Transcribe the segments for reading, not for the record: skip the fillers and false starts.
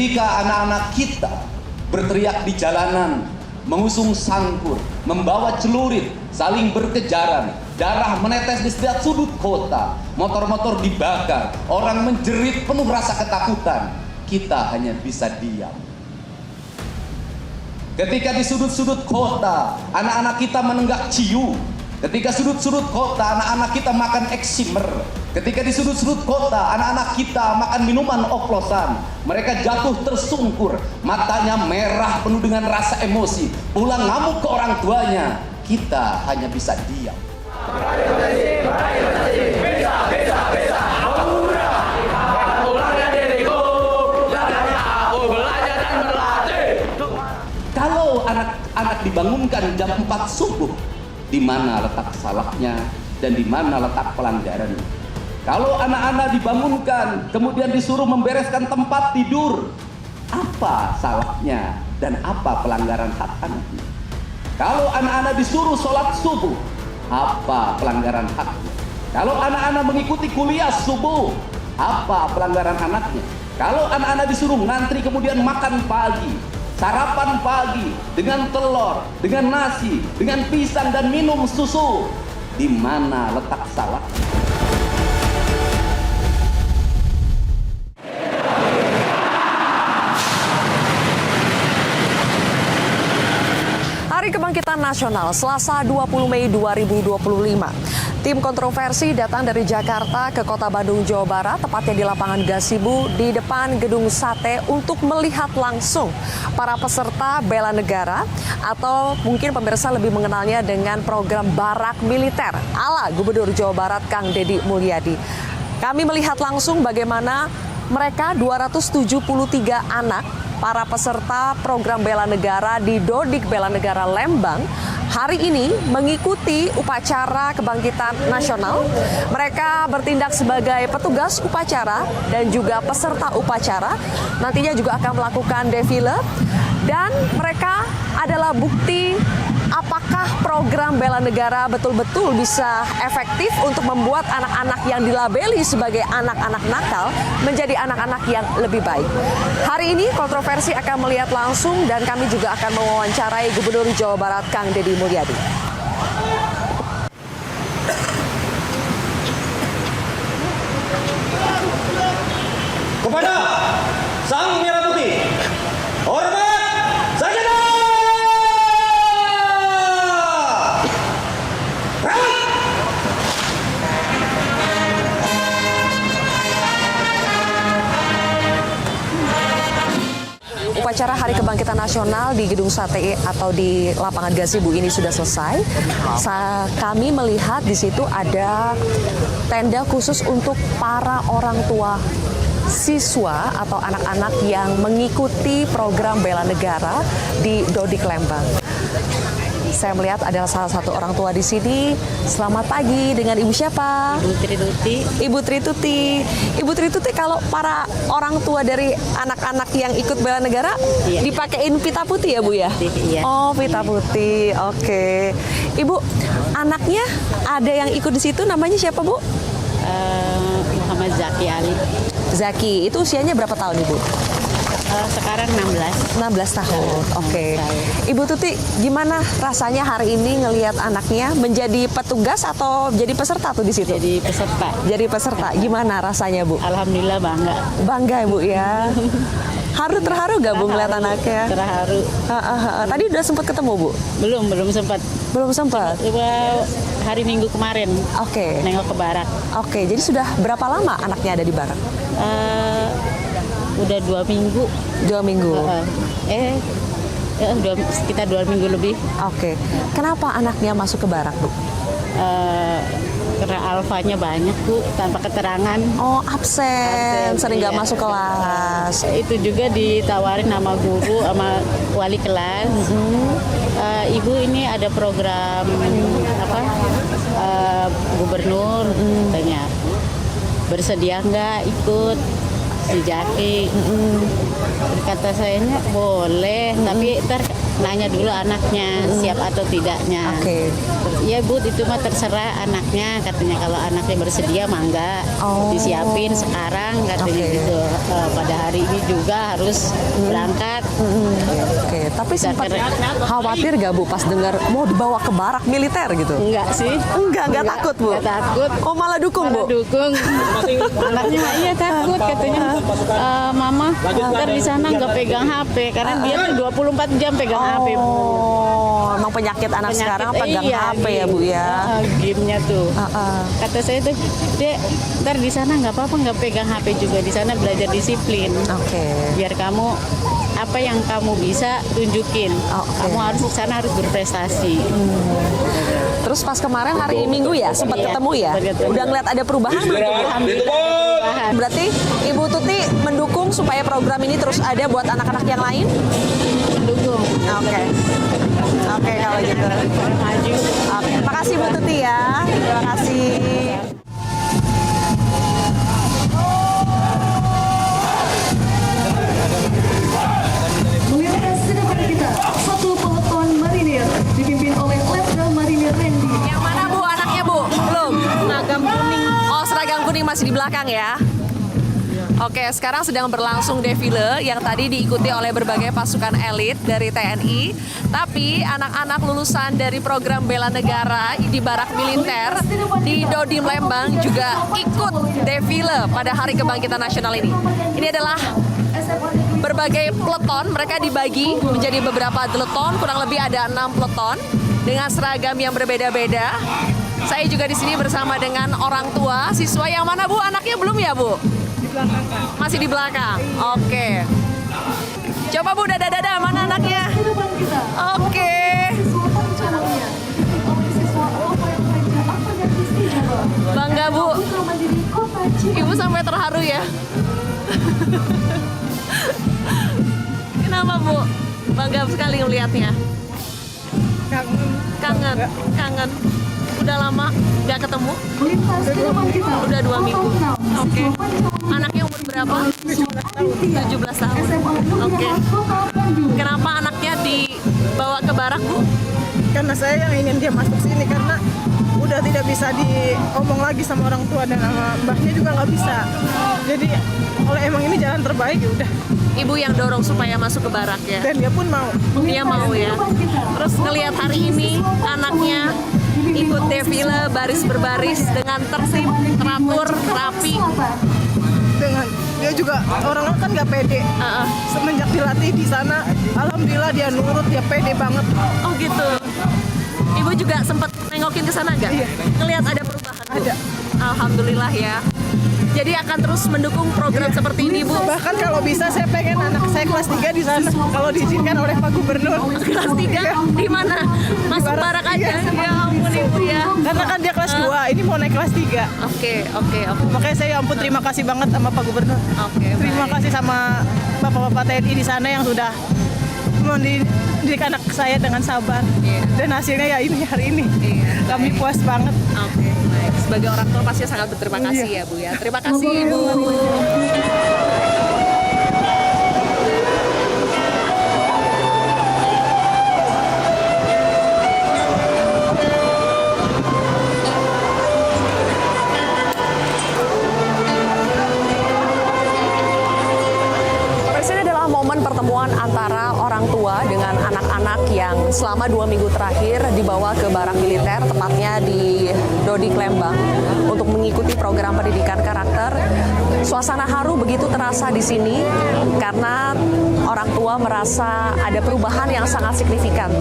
Ketika anak-anak kita berteriak di jalanan, mengusung sangkur, membawa celurit, saling berkejaran, darah menetes di setiap sudut kota, motor-motor dibakar, orang menjerit penuh rasa ketakutan, kita hanya bisa diam. Ketika di sudut-sudut kota, anak-anak kita menenggak ciu. Ketika sudut-sudut kota, anak-anak kita makan eksimer. Ketika di sudut-sudut kota, anak-anak kita makan minuman oplosan. Mereka jatuh tersungkur, matanya merah penuh dengan rasa emosi. Pulang ngamuk ke orang tuanya, kita hanya bisa diam. Kalau anak-anak dibangunkan jam 4 subuh, di mana letak salahnya dan di mana letak pelanggarannya? Kalau anak-anak dibangunkan kemudian disuruh membereskan tempat tidur, apa salahnya dan apa pelanggaran hak anaknya? Kalau anak-anak disuruh sholat subuh, apa pelanggaran haknya? Kalau anak-anak mengikuti kuliah subuh, apa pelanggaran anaknya? Kalau anak-anak disuruh ngantri kemudian makan pagi, sarapan pagi dengan telur, dengan nasi, dengan pisang dan minum susu, di mana letak salah? Hari Kebangkitan Nasional, Selasa 20 Mei 2025. Tim kontroversi datang dari Jakarta ke Kota Bandung, Jawa Barat, tepatnya di lapangan Gasibu di depan Gedung Sate untuk melihat langsung para peserta bela negara atau mungkin pemirsa lebih mengenalnya dengan program barak militer ala Gubernur Jawa Barat Kang Deddy Mulyadi. Kami melihat langsung bagaimana mereka 273 anak para peserta program bela negara di Dodik Bela Negara Lembang hari ini mengikuti upacara kebangkitan nasional. Mereka bertindak sebagai petugas upacara dan juga peserta upacara. Nantinya juga akan melakukan defile dan mereka adalah bukti apakah program bela negara betul-betul bisa efektif untuk membuat anak-anak yang dilabeli sebagai anak-anak nakal menjadi anak-anak yang lebih baik. Hari ini kontroversi akan melihat langsung dan kami juga akan mewawancarai Gubernur Jawa Barat Kang Deddy Mulyadi. Kepada Sang Merah Putih, hormat sarjana! Upacara Hari Kebangkitan Nasional di Gedung Sate atau di lapangan Gasibu ini sudah selesai. Kami melihat di situ ada tenda khusus untuk para orang tua siswa atau anak-anak yang mengikuti program bela negara di Dodik Lembang. Saya melihat adalah salah satu orang tua di sini. Selamat pagi, dengan Ibu siapa? Ibu Trituti. Ibu Trituti. Ibu Trituti, kalau para orang tua dari anak-anak yang ikut bela negara Iya. dipakein pita putih ya Bu ya? Iya. Oh, pita putih. Oke. Ibu, anaknya ada yang ikut di situ, namanya siapa Bu? Muhammad Zaki Ali. Zaki. Itu usianya berapa tahun Ibu? Sekarang 16. 16 tahun. Oke. Ibu Tuti, gimana rasanya hari ini ngelihat anaknya menjadi petugas atau jadi peserta tuh di situ? Jadi peserta. Jadi peserta. Gimana rasanya, Bu? Alhamdulillah bangga. Bangga, Bu ya. Terharu gak Bu ngeliat anaknya? Terharu. Tadi udah sempat ketemu, Bu? Belum sempat. Belum sempat. Hari Minggu kemarin. Oke. Nengok ke barak. Oke, jadi sudah berapa lama anaknya ada di barak? Udah 2 minggu. 2 minggu. Udah sekitar 2 minggu lebih. Oke. Kenapa anaknya masuk ke barak, Bu? Karena alfanya banyak, Bu, tanpa keterangan. Oh, absen. Sering nggak Iya. masuk kelas. Itu juga ditawarin sama guru, sama wali kelas. Ibu, ini ada program gubernur, katanya. Bersedia nggak ikut? dijaki. Kata sayanya boleh, tapi ntar nanya dulu anaknya siap atau tidaknya. Oke. Ya Bu, itu mah terserah anaknya, katanya kalau anaknya bersedia mangga disiapin sekarang katanya Oke. gitu. Pada hari ini juga harus berangkat. Oke, tapi sempat khawatir gak Bu pas dengar mau dibawa ke barak militer gitu? Enggak sih. Enggak takut Bu? Enggak takut. Oh malah dukung Bu? Dukung. Anaknya mah iya takut katanya. Mama ntar di sana nggak pegang HP karena dia tuh 24 jam pegang HP. Oh, emang penyakit anak sekarang pegang HP ya Bu ya? Gamenya tuh. Kata saya tuh, Dek, ntar di sana nggak apa-apa nggak pegang HP juga, di sana belajar disiplin. Oke. Biar kamu apa yang kamu bisa tunjukin. Oke. Kamu harus di sana harus berprestasi. Terus pas kemarin hari Minggu ya sempat Iya, ketemu ya? sempat ketemu. Udah ngeliat ada perubahan belum? Alhamdulillah ada perubahan. Berarti Ibu Tuti mendukung supaya program ini terus ada buat anak-anak yang lain? Dukung. Oke. Oke kalau gitu. Maju. Oke, terima kasih Bu Tuti ya. Terima kasih. Melihat sedepan kita, satu peleton marinir dipimpin oleh Letnan Marinir Randy. Yang mana Bu anaknya Bu? Belum? Seragam kuning. Oh seragam kuning masih di belakang ya? Oke, sekarang sedang berlangsung defile yang tadi diikuti oleh berbagai pasukan elit dari TNI. Tapi anak-anak lulusan dari program bela negara di barak militer di Dodim Lembang juga ikut defile pada Hari Kebangkitan Nasional ini. Ini adalah berbagai peleton, mereka dibagi menjadi beberapa deleton, kurang lebih ada 6 peleton dengan seragam yang berbeda-beda. Saya juga di sini bersama dengan orang tua siswa. Yang mana Bu? Anaknya belum ya Bu? Masih di belakang. Oke. Coba Bu, dada-dada, mana anaknya? Sedepan kita, Oke. siswa pancamannya oleh siswa Lopen Raja Ahmad Istijawa. Bangga Bu. Putra Mandiri Kota Cirebon. Ibu sampai terharu ya. Kenapa Bu? Bangga sekali melihatnya. Kangen. Kangen. Udah lama nggak ketemu? Melintas ke depan kita. Udah 2 minggu. Oke. Siswa pancamannya Anaknya umur berapa? 17 tahun. SMA Oke. Nugraha Kota Bandung. Kenapa anaknya dibawa ke barak Bu? Karena saya yang ingin dia masuk sini karena udah tidak bisa diomong lagi sama orang tua dan sama mbahnya juga nggak bisa. Jadi oleh emang ini jalan terbaik ya udah. Ibu yang dorong supaya masuk ke barak ya. Dan dia pun mau. Dia mau ya. Terus ngelihat hari ini anaknya ikut defile baris berbaris dengan tertib, teratur, rapi. Dengan dia juga orang kan nggak pede. Semenjak dilatih di sana, alhamdulillah dia nurut, dia pede banget. Oh gitu. Ibu juga sempat nengokin ke sana nggak? Iya. Ngelihat ada perubahan Bu? Ada. Alhamdulillah ya. Jadi akan terus mendukung program seperti ini Bu. Bahkan kalau bisa saya pengen anak saya kelas 3 di sana kalau diizinkan oleh Pak Gubernur. Kelas 3 di mana? Masuk barak aja. Ya ampun Ibu ya. Karena kan dia kelas 2, ini mau naik kelas 3. Oke. Makanya saya ampun terima kasih banget sama Pak Gubernur. Oke. Terima kasih sama Bapak-bapak TNI di sana yang sudah mendidik anak saya dengan sabar. Iya. Dan hasilnya ya ini hari ini. Iya. Kami puas banget. Oke, baik. Sebagai orang tua pasti sangat berterima kasih ya Bu ya. Terima kasih Ibu. Ini adalah momen pertemuan antara orang tua dengan anak-anak yang selama 2 minggu terakhir dibawa ke barak militer, tepatnya di Dodik Lembang, untuk mengikuti program pendidikan karakter. Suasana haru begitu terasa di sini karena orang tua merasa ada perubahan yang sangat signifikan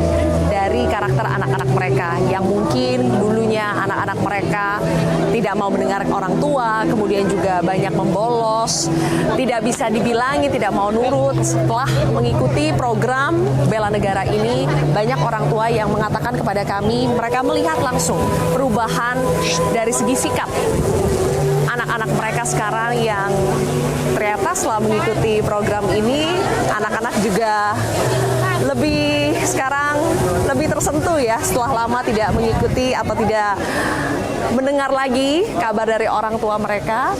dari karakter anak-anak mereka yang mungkin dulunya anak-anak mereka tidak mau mendengar orang tua, kemudian juga banyak membolos, tidak bisa dibilangi, tidak mau nurut. Setelah mengikuti program bela negara ini, banyak orang tua yang mengatakan kepada kami mereka melihat langsung perubahan dari segi sikap anak-anak mereka sekarang yang Ternyata setelah mengikuti program ini, anak-anak juga sekarang lebih tersentuh ya setelah lama tidak mengikuti atau tidak mendengar lagi kabar dari orang tua mereka.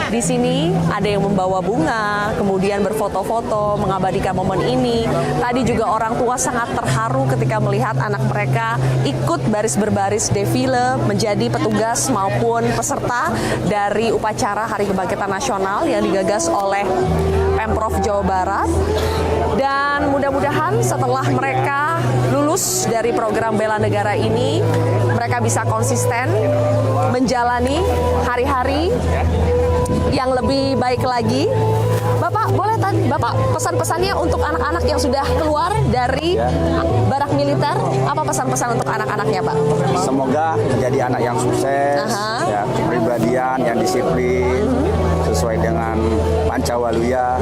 Di sini ada yang membawa bunga, kemudian berfoto-foto, mengabadikan momen ini. Tadi juga orang tua sangat terharu ketika melihat anak mereka ikut baris berbaris defile menjadi petugas maupun peserta dari upacara Hari Kebangkitan Nasional yang digagas oleh Pemprov Jawa Barat. Dan mudah-mudahan setelah mereka lulus dari program Bela Negara ini, mereka bisa konsisten menjalani hari-hari yang lebih baik lagi. Bapak, boleh Bapak pesan-pesannya untuk anak-anak yang sudah keluar dari barak militer, apa pesan-pesan untuk anak-anaknya, Pak? Semoga menjadi anak yang sukses, ya, kepribadian yang disiplin, sesuai dengan Pancawaluya,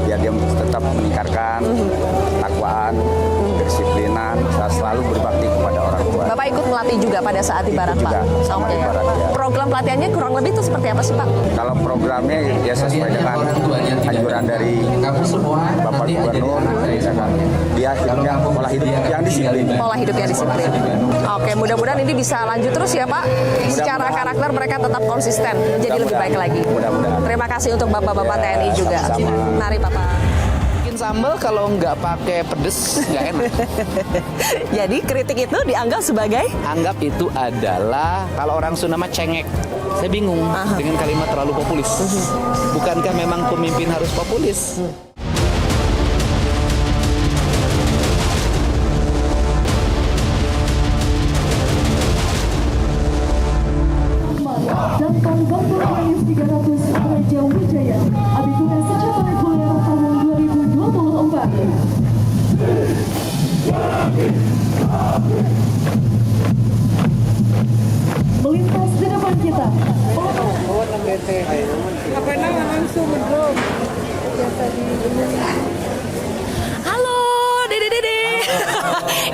biar dia tetap meningkatkan takwaan, kedisiplinan, selalu berbakti kepada orang tua. Bapak ikut melatih juga pada saat di barak, Pak? Sama Oke. di barak, ya. Program pelatihannya kurang lebih itu seperti apa sih, Pak? Kalau programnya ya sesuai dengan anjuran dari Bapak Gubernur, dia hidupnya pola hidup yang disiplin. Pola hidup yang disiplin. Oke, mudah-mudahan ini bisa lanjut terus ya, Pak. Secara karakter mereka tetap konsisten, jadi lebih baik lagi. Mudah-mudahan. Terima kasih untuk Bapak-bapak TNI juga. sama-sama. Mari, Bapak. Bikin sambal kalau nggak pakai pedes nggak enak. Jadi kritik itu dianggap sebagai Anggap itu adalah kalau orang Sunda mah cengek. Saya bingung dengan kalimat terlalu populis. Bukankah memang pemimpin harus populis? dan Pembantu Manis 300 Raja Wijaya Abitura secara reguler tahun 2024. Melintas di depan kita. halo, Dede.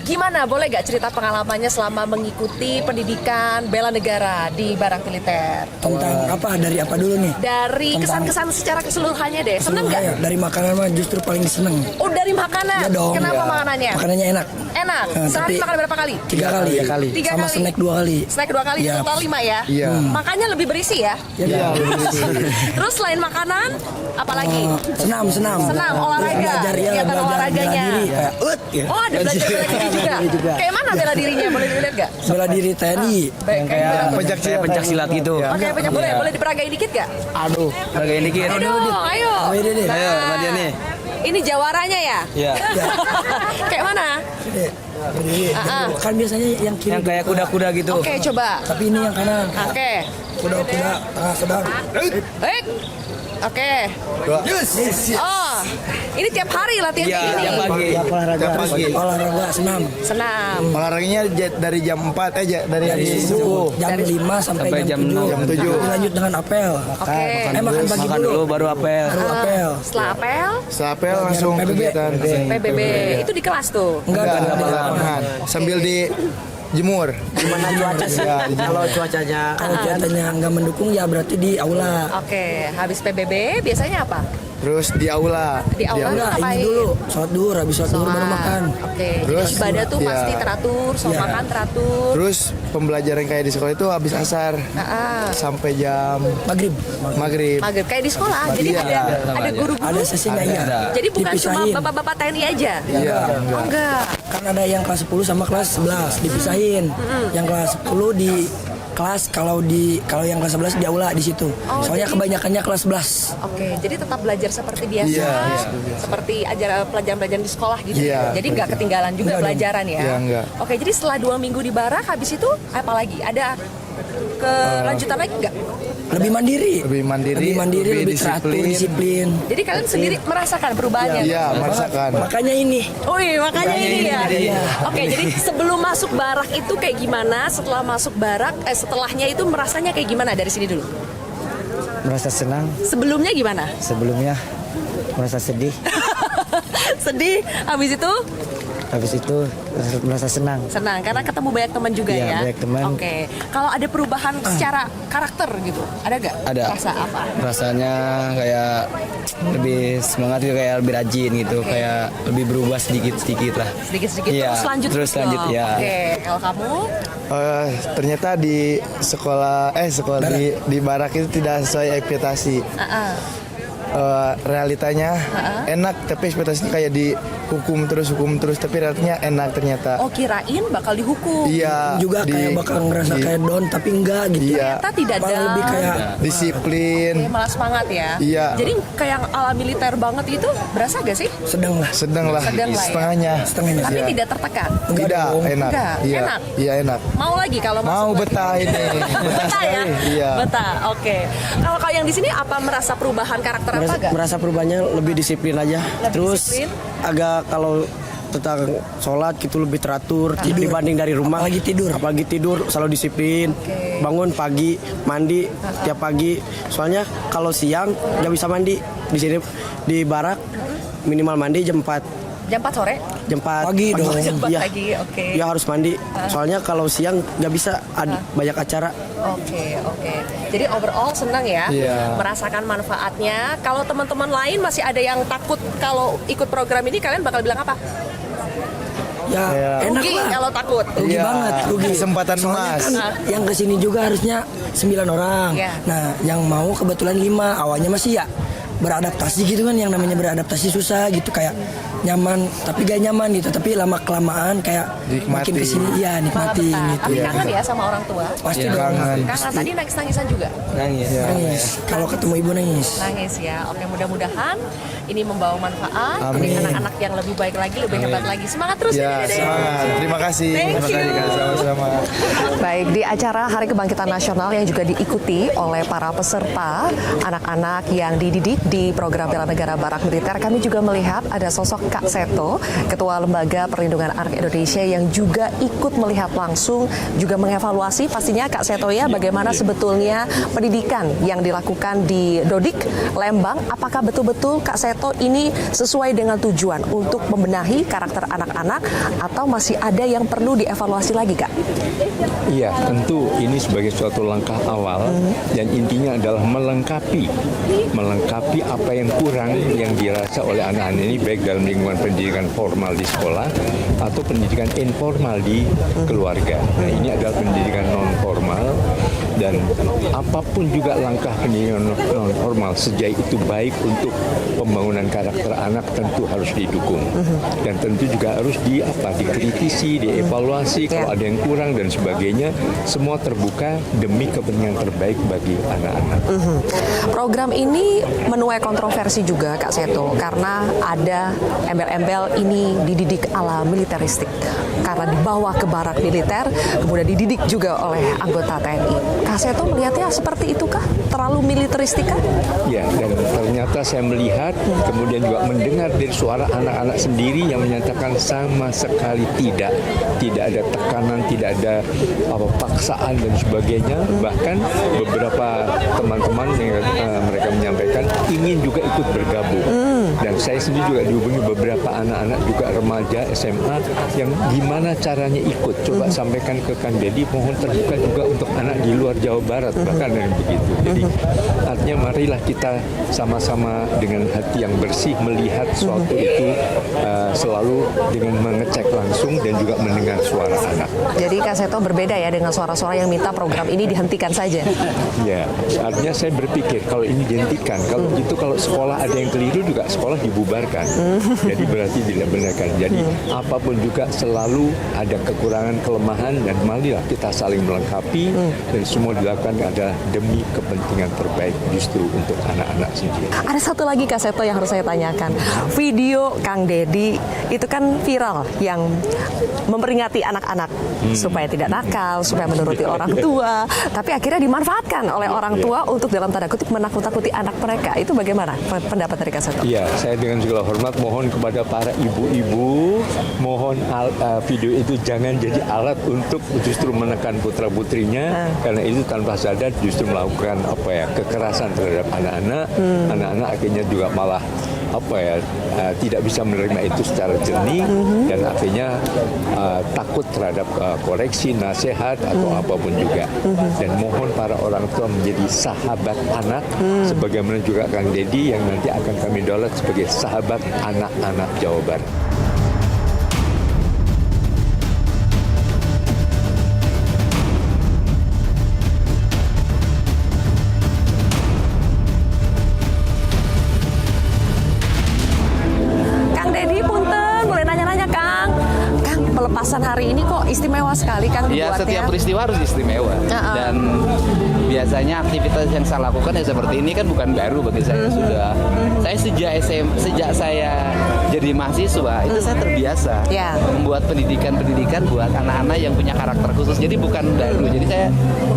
Gimana, boleh gak cerita pengalamannya selama mengikuti pendidikan bela negara di barak militer? Tentang apa? Dari apa dulu nih? Dari kesan-kesan secara keseluruhannya deh. Seneng gak? Ya, dari makanan mah justru paling seneng. Oh, dari makanan? Ya dong. Kenapa Ya. makanannya? Makanannya enak. Enak? Sehari tapi makan berapa kali? 3 kali. 3 kali. 3 Sama kali? snack 2 kali. Snack 2 kali, Ya. total 5 ya? Iya. Makanya lebih berisi ya? Ya, Terus selain makanan, apa lagi? senam. Senam, olahraga. Belajar ya, Kegiatan belajar olahraganya. bela diri. Kayak ya. Oh, ada belajar bela diri juga. Kayak mana bela dirinya? Boleh dilihat gak? Bela diri TNI. Kayak Pencak silat gitu. Oke, boleh diperagain dikit gak? Aduh, bagain dikit. Ayo dong, ayo. Ayo, Dede. Nah, Ayo, sama dia nih. Ini jawaranya ya? Iya. Kayak mana? Dede, berdiri. Kan biasanya yang kiri. Yang kayak kuda-kuda gitu. Oke, coba. Tapi ini yang kanan. Oke. Kuda-kuda tengah sedang. Baik. Oke. Oh, ini tiap hari latihan Iya, kayak tiap gini. pagi. Olahraga senam. Senam. Olahraganya dari jam 4 dari subuh. Jam 5 sampai jam 7. Jam 7. Lanjut dengan apel. Oke. Makan pagi Makan dulu baru apel. Baru apel. Setelah apel, Setelah apel langsung PBB. kegiatan. PBB. Itu di kelas tuh. Enggak, Enggak, di lapangan. Sambil di jemur. Gimana cuaca sih? Kalau cuacanya Kalau cuacanya nggak mendukung ya berarti di aula. Oke, habis PBB biasanya apa? terus di aula. Di aula Enggak, ngapain? ini dulu sholat duhur, habis sholat duhur baru makan. Oke, Terus, jadi ibadah tuh ya. pasti teratur, soal Ya. makan teratur. Terus pembelajaran kayak di sekolah itu habis asar sampai jam Maghrib. maghrib. Maghrib kayak di sekolah, jadi Iya. ada guru-guru. Ada sesinya ya. Jadi bukan cuma Dipisahin. bapak-bapak TNI aja. Iya. Oh enggak. Kan ada yang kelas 10 sama kelas 11 dipisahin. Yang kelas 10 di kelas, kalau yang kelas 11 di aula di situ. Oh, Soalnya jadi- kebanyakannya kelas 11. Oke, jadi tetap belajar seperti biasa, Iya. seperti pelajaran-pelajaran di sekolah gitu. Iya. Jadi nggak ketinggalan juga Enggak dong. pelajaran ya. Iya, enggak. Oke, jadi setelah 2 minggu di barak, habis itu apa lagi? Ada kelanjutan lagi nggak? Lebih mandiri. Lebih mandiri, lebih teratur, disiplin. Jadi kalian sendiri merasakan perubahannya? Iya, merasakan. Makanya ini. Oh iya, makanya ini ya. Oke, jadi sebelum masuk barak itu kayak gimana? Setelah masuk barak, setelahnya itu merasanya kayak gimana dari sini dulu? Merasa senang, Sebelumnya gimana? sebelumnya merasa sedih. Sedih, habis itu habis itu merasa senang. Senang karena ketemu banyak teman juga Iya, ya. banyak teman. Oke. Kalau ada perubahan secara karakter gitu, ada nggak? Ada. Rasa apa? Rasanya kayak lebih semangat gitu, kayak lebih rajin gitu, kayak lebih berubah sedikit-sedikit lah. Sedikit-sedikit Iya, terus lanjut ya. Oke. Kalau kamu? Ternyata di sekolah di barak itu tidak sesuai ekspektasi. Realitanya enak, tapi ekspektasinya kayak hukum terus, tapi realitanya enak ternyata. Oh, kirain bakal dihukum. Iya. Juga kayak bakal ngerasa kayak down tapi enggak gitu. Iya. Ternyata tidak ada. Malah lebih kayak Disiplin. Oke, malah semangat ya. Iya. Jadi kayak ala militer banget itu berasa gak sih? sedang lah. Sedang lah, Sedang lah ya. setengahnya. Tapi Iya. tidak tertekan. Tidak, enak. Enggak, Iya. enak. Iya, enak. Mau lagi kalau Mau masuk lagi? betah ini. Betah ya? Iya. Betah. Oke. Kalau yang di sini apa merasa perubahan karakter apa gak? Merasa perubahannya lebih disiplin aja. Terus disiplin? agak kalau tentang sholat gitu lebih teratur dibanding dari rumah. Apalagi tidur selalu disiplin. Bangun pagi, mandi tiap pagi. Soalnya kalau siang nggak bisa mandi di sini di barak minimal mandi jam 4. Jam 4 sore? Jam 4 Pagi dong. Jam 4 Iya. pagi, oke. Ya harus mandi. Soalnya kalau siang nggak bisa banyak acara. Oke. Jadi overall senang ya, Iya. merasakan manfaatnya. Kalau teman-teman lain masih ada yang takut kalau ikut program ini, kalian bakal bilang apa? Ya enak Rugi lah. kalau takut. Rugi Iya, banget, rugi. kesempatan Soalnya emas. kan yang kesini juga harusnya 9 orang. Iya. Nah, yang mau kebetulan 5. Awalnya masih ya beradaptasi gitu kan, yang namanya beradaptasi susah gitu, kayak nyaman tapi gak nyaman gitu, tapi lama kelamaan kayak makin kesini ya Malah nikmatin betah. gitu. Tapi kangen ya sama orang tua? Pasti Iya, dong. kangen. Kangen, tadi nangis-nangisan juga? Nangis. Kalau ketemu ibu nangis. Nangis ya. Oke, mudah-mudahan ini membawa manfaat. Amin. Jadi anak-anak yang lebih baik lagi, lebih hebat lagi. Semangat terus Ya, ya, Dede. semangat. Terima kasih. Thank Terima kasih, you. Kak. Sama-sama. Baik, di acara Hari Kebangkitan Nasional yang juga diikuti oleh para peserta anak-anak yang dididik di program bela negara Barak Militer, kami juga melihat ada sosok Kak Seto, Ketua Lembaga Perlindungan Anak Indonesia, yang juga ikut melihat langsung, juga mengevaluasi pastinya Kak Seto ya, bagaimana sebetulnya pendidikan yang dilakukan di Dodik Lembang. Apakah betul-betul Kak Seto ini sesuai dengan tujuan untuk membenahi karakter anak-anak, atau masih ada yang perlu dievaluasi lagi, Kak? Iya, tentu ini sebagai suatu langkah awal dan intinya adalah melengkapi apa yang kurang yang dirasa oleh anak-anak ini, baik dalam lingkungan pendidikan formal di sekolah atau pendidikan informal di keluarga. Nah, ini adalah pendidikan non formal, dan apapun juga langkah pendidikan non formal sejauh itu baik untuk pembangunan karakter anak tentu harus didukung, dan tentu juga harus dikritisi, dievaluasi kalau ada yang kurang dan sebagainya. Semua terbuka demi kepentingan terbaik bagi anak-anak. Program ini menuai kontroversi juga, Kak Seto, karena ada embel-embel ini dididik ala militeristik, karena dibawa ke barak militer kemudian dididik juga oleh anggota TNI. Kak Seto melihatnya seperti itu kah? Terlalu militeristik kah? Ya, dan ternyata saya melihat kemudian juga mendengar dari suara anak-anak sendiri yang menyatakan sama sekali tidak ada tekanan, tidak ada paksaan dan sebagainya. Bahkan beberapa teman-teman yang mereka menyampaikan ingin juga ikut bergabung. Dan saya sendiri juga dihubungi beberapa anak-anak juga remaja SMA yang gimana caranya ikut. Coba sampaikan ke Kang Deddy, mohon terbuka juga untuk anak di luar Jawa Barat, bahkan yang begitu. Jadi artinya marilah kita sama-sama dengan hati yang bersih melihat suatu itu selalu dengan mengecek langsung dan juga mendengar suara anak. Jadi Kak Seto berbeda ya dengan suara-suara yang minta program ini dihentikan saja. Ya, artinya saya berpikir kalau ini dihentikan, kalau itu kalau sekolah ada yang keliru juga sekolah dibubarkan. Jadi berarti dibenarkan. Jadi apapun juga selalu ada kekurangan, kelemahan, dan marilah kita saling melengkapi dan semua dilakukan adalah demi kepentingan terbaik justru untuk anak-anak sendiri. Ada satu lagi Kak Seto yang harus saya tanyakan. Video Kang Deddy itu kan viral yang memperingati anak-anak supaya tidak nakal, supaya menuruti orang tua, tapi akhirnya dimanfaatkan oleh orang tua untuk dalam tanda kutip menakut-nakuti anak mereka. Itu bagaimana pendapat dari Kak Seto? Iya, saya dengan segala hormat mohon kepada para ibu-ibu, mohon video itu jangan jadi alat untuk justru menekan putra-putrinya, karena itu tanpa sadar justru melakukan kekerasan terhadap anak-anak. Anak-anak akhirnya juga malah tidak bisa menerima itu secara jernih dan akhirnya takut terhadap koreksi, nasihat atau apapun juga. Dan mohon para orang tua menjadi sahabat anak sebagaimana juga Kang Deddy yang nanti akan kami daulat sebagai sahabat anak-anak Jawa Barat. Pelepasan hari ini kok istimewa sekali Kang Ya, dibuatnya. setiap peristiwa harus istimewa. Dan biasanya aktivitas yang saya lakukan yang seperti ini kan bukan baru bagi saya. Saya sejak saya jadi mahasiswa itu saya terbiasa membuat pendidikan buat anak-anak yang punya karakter khusus. Jadi bukan baru. Jadi saya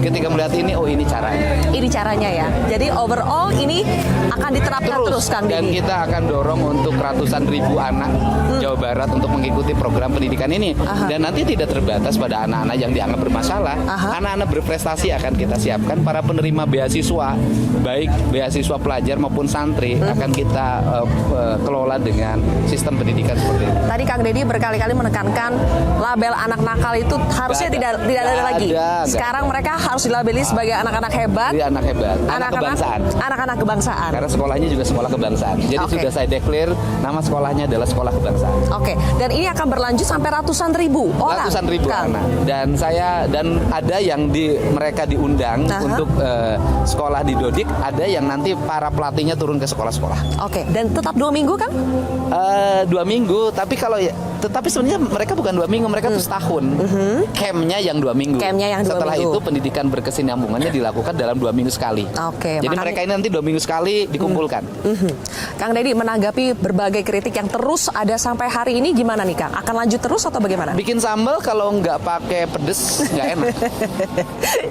ketika melihat ini, oh ini caranya. Ini caranya ya. Jadi overall ini akan diterapkan terus Kang Dan Deddy. kita akan dorong untuk ratusan ribu anak Jawa Barat untuk mengikuti program pendidikan ini. Dan nanti tidak terbatas pada anak-anak yang dianggap bermasalah. Anak-anak berprestasi akan kita siapkan. Para penerima beasiswa, baik beasiswa pelajar maupun santri, akan kita kelola dengan sistem pendidikan seperti ini. Tadi Kang Deddy berkali-kali menekankan label anak nakal itu harusnya tidak ada lagi. Sekarang mereka harus dilabeli sebagai anak-anak hebat. Anak hebat, anak-anak kebangsaan. Karena sekolahnya juga sekolah kebangsaan. Jadi sudah saya declare nama sekolahnya adalah sekolah kebangsaan. Oke, dan ini akan berlanjut sampai ratusan ribu orang. Ratusan ribu anak. Dan ada yang mereka diundang untuk sekolah di Dodik, ada yang nanti para pelatihnya turun ke sekolah-sekolah. Oke, dan tetap 2 minggu kan? 2 minggu, tapi tetapi sebenarnya mereka bukan 2 minggu, mereka tuh setahun. Campnya yang 2 minggu. Setelah itu pendidikan berkesinambungannya dilakukan dalam 2 minggu sekali. Oke. Jadi mereka ini nanti 2 minggu sekali dikumpulkan. Kang Deddy menanggapi berbagai kritik yang terus ada sampai hari ini gimana nih Kang? Akan lanjut terus atau bagaimana? Bikin sambal kalau nggak pakai pedes nggak enak.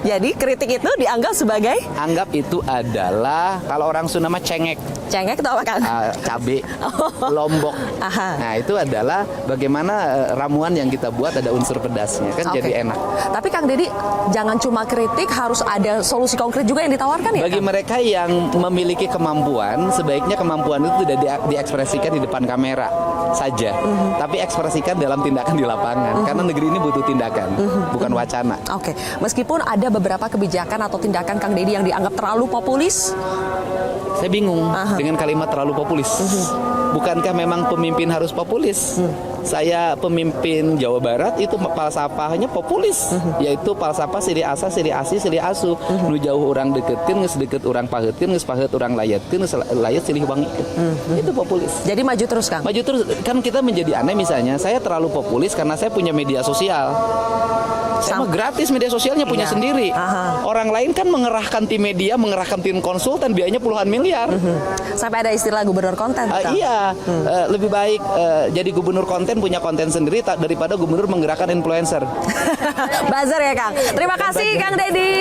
Jadi kritik itu dianggap sebagai? Anggap itu adalah kalau orang Sunda mah cengek. Cengek itu apa Kang? Cabe, lombok. Nah itu adalah bagaimana ramuan yang kita buat ada unsur pedasnya kan jadi enak. Tapi Kang Deddy jangan cuma kritik, harus ada solusi konkret juga yang ditawarkan ya. Bagi mereka yang memiliki kemampuan, sebaiknya kemampuan itu tidak diekspresikan di depan kamera saja, tapi ekspresikan dalam tindakan di lapangan. Karena negeri ini butuh tindakan, bukan wacana. Oke, meskipun ada beberapa kebijakan atau tindakan Kang Deddy yang dianggap terlalu populis. Saya bingung dengan kalimat terlalu populis. Bukankah memang pemimpin harus populis? Saya pemimpin Jawa Barat itu falsafahnya populis, yaitu falsafah siri asa, siri asi, siri asu. Nu jauh orang deketin, nges deket orang pahetin, nges pahet orang layatin, nges layat silih wangikeun. Itu populis. Jadi maju terus Kang? Maju terus. Kan kita menjadi aneh misalnya, saya terlalu populis karena saya punya media sosial. Saya mah gratis media sosialnya punya sendiri. Orang lain kan mengerahkan tim media, mengerahkan tim konsultan, biayanya puluhan miliar. Sampai ada istilah gubernur konten. Iya, lebih baik jadi gubernur konten, punya konten sendiri daripada gubernur menggerakkan influencer. Buzzer ya Kang. Terima kasih Kang Deddy.